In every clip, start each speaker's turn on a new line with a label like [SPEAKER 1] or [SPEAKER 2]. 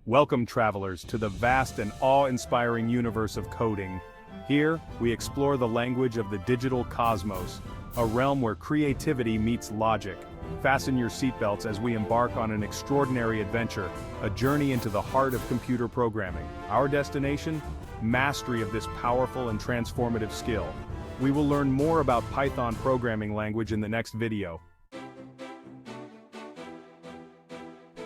[SPEAKER 1] Welcome, travelers, to the vast and awe-inspiring universe of coding. Here, we explore the language of the digital cosmos, a realm where creativity meets logic. Fasten your seatbelts as we embark on an extraordinary adventure, a journey into the heart of computer programming. Our destination? Mastery of this powerful and transformative skill. We will learn more about Python programming language in the next video.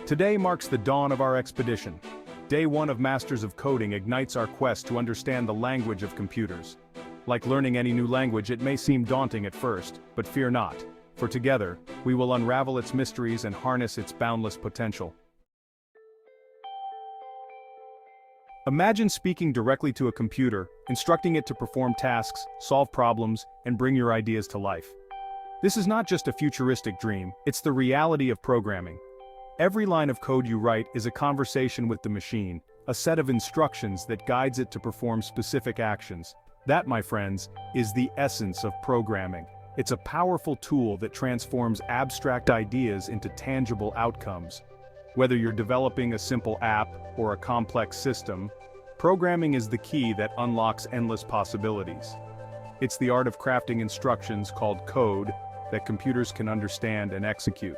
[SPEAKER 1] Today marks the dawn of our expedition. Day 1 of Masters of Coding ignites our quest to understand the language of computers. Like learning any new language, it may seem daunting at first, but fear not, for together, we will unravel its mysteries and harness its boundless potential. Imagine speaking directly to a computer, instructing it to perform tasks, solve problems, and bring your ideas to life. This is not just a futuristic dream, it's the reality of programming. Every line of code you write is a conversation with the machine, a set of instructions that guides it to perform specific actions. That, my friends, is the essence of programming. It's a powerful tool that transforms abstract ideas into tangible outcomes. Whether you're developing a simple app or a complex system, programming is the key that unlocks endless possibilities. It's the art of crafting instructions called code that computers can understand and execute.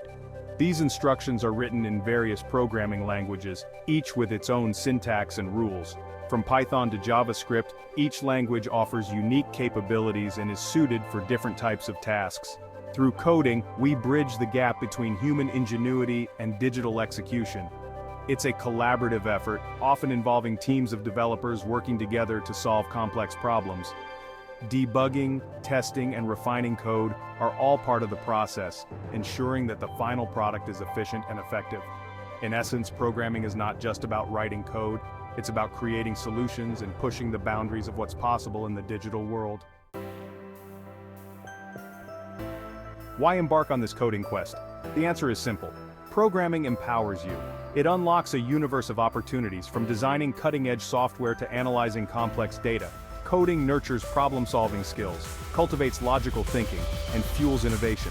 [SPEAKER 1] These instructions are written in various programming languages, each with its own syntax and rules. From Python to JavaScript, each language offers unique capabilities and is suited for different types of tasks. Through coding, we bridge the gap between human ingenuity and digital execution. It's a collaborative effort, often involving teams of developers working together to solve complex problems. Debugging, testing, and refining code are all part of the process, ensuring that the final product is efficient and effective. In essence, programming is not just about writing code, it's about creating solutions and pushing the boundaries of what's possible in the digital world. Why embark on this coding quest? The answer is simple. Programming empowers you. It unlocks a universe of opportunities, from designing cutting-edge software to analyzing complex data. Coding nurtures problem-solving skills, cultivates logical thinking, and fuels innovation.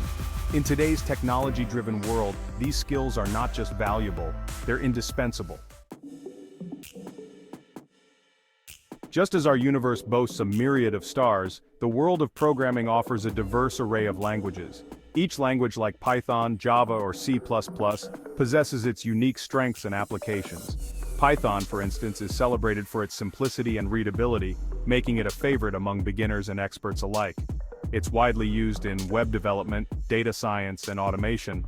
[SPEAKER 1] In today's technology-driven world, these skills are not just valuable, they're indispensable. Just as our universe boasts a myriad of stars, the world of programming offers a diverse array of languages. Each language, like Python, Java, or C++, possesses its unique strengths and applications. Python, for instance, is celebrated for its simplicity and readability, making it a favorite among beginners and experts alike. It's widely used in web development, data science, and automation.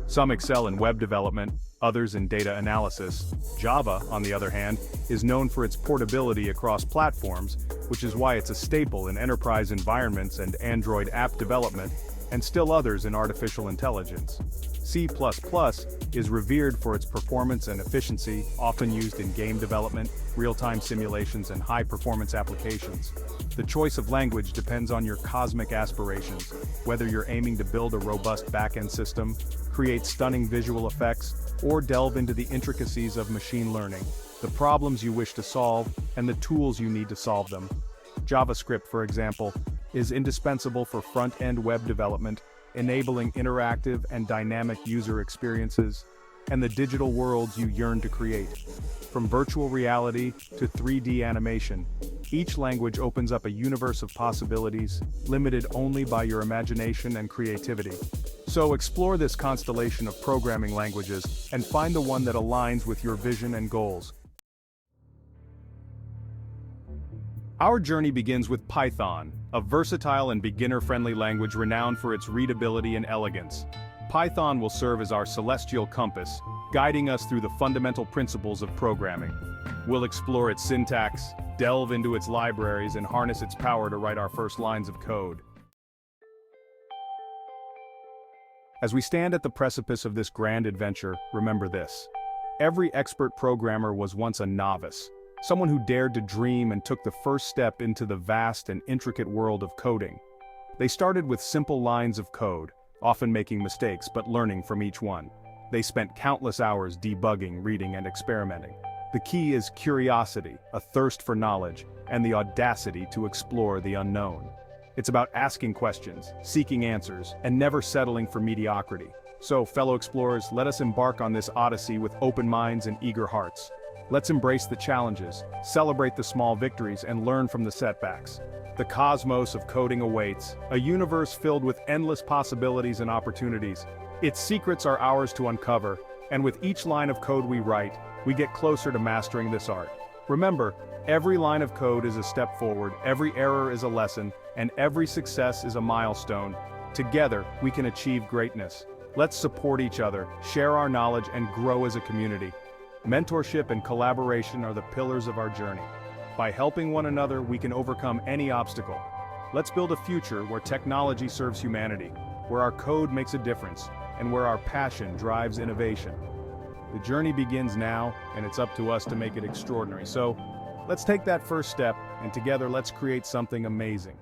[SPEAKER 1] Some excel in web development, others in data analysis. Java, on the other hand, is known for its portability across platforms, which is why it's a staple in enterprise environments and Android app development, and still others in artificial intelligence. C++ is revered for its performance and efficiency, often used in game development, real-time simulations, and high-performance applications. The choice of language depends on your cosmic aspirations, whether you're aiming to build a robust back-end system, create stunning visual effects, or delve into the intricacies of machine learning, the problems you wish to solve, and the tools you need to solve them. JavaScript, for example, is indispensable for front-end web development, enabling interactive and dynamic user experiences, and the digital worlds you yearn to create. From virtual reality to 3D animation, each language opens up a universe of possibilities, limited only by your imagination and creativity. So explore this constellation of programming languages and find the one that aligns with your vision and goals. Our journey begins with Python, a versatile and beginner-friendly language renowned for its readability and elegance. Python will serve as our celestial compass, guiding us through the fundamental principles of programming. We'll explore its syntax, delve into its libraries, and harness its power to write our first lines of code. As we stand at the precipice of this grand adventure, remember this. Every expert programmer was once a novice. Someone who dared to dream and took the first step into the vast and intricate world of coding. They started with simple lines of code, often making mistakes but learning from each one. They spent countless hours debugging, reading, and experimenting. The key is curiosity, a thirst for knowledge, and the audacity to explore the unknown. It's about asking questions, seeking answers, and never settling for mediocrity. So, fellow explorers, let us embark on this odyssey with open minds and eager hearts. Let's embrace the challenges, celebrate the small victories, and learn from the setbacks. The cosmos of coding awaits, a universe filled with endless possibilities and opportunities. Its secrets are ours to uncover, and with each line of code we write, we get closer to mastering this art. Remember, every line of code is a step forward, every error is a lesson, and every success is a milestone. Together, we can achieve greatness. Let's support each other, share our knowledge, and grow as a community. Mentorship and collaboration are the pillars of our journey. By helping one another, we can overcome any obstacle. Let's build a future where technology serves humanity, where our code makes a difference, and where our passion drives innovation. The journey begins now, and it's up to us to make it extraordinary. So, let's take that first step, and together let's create something amazing.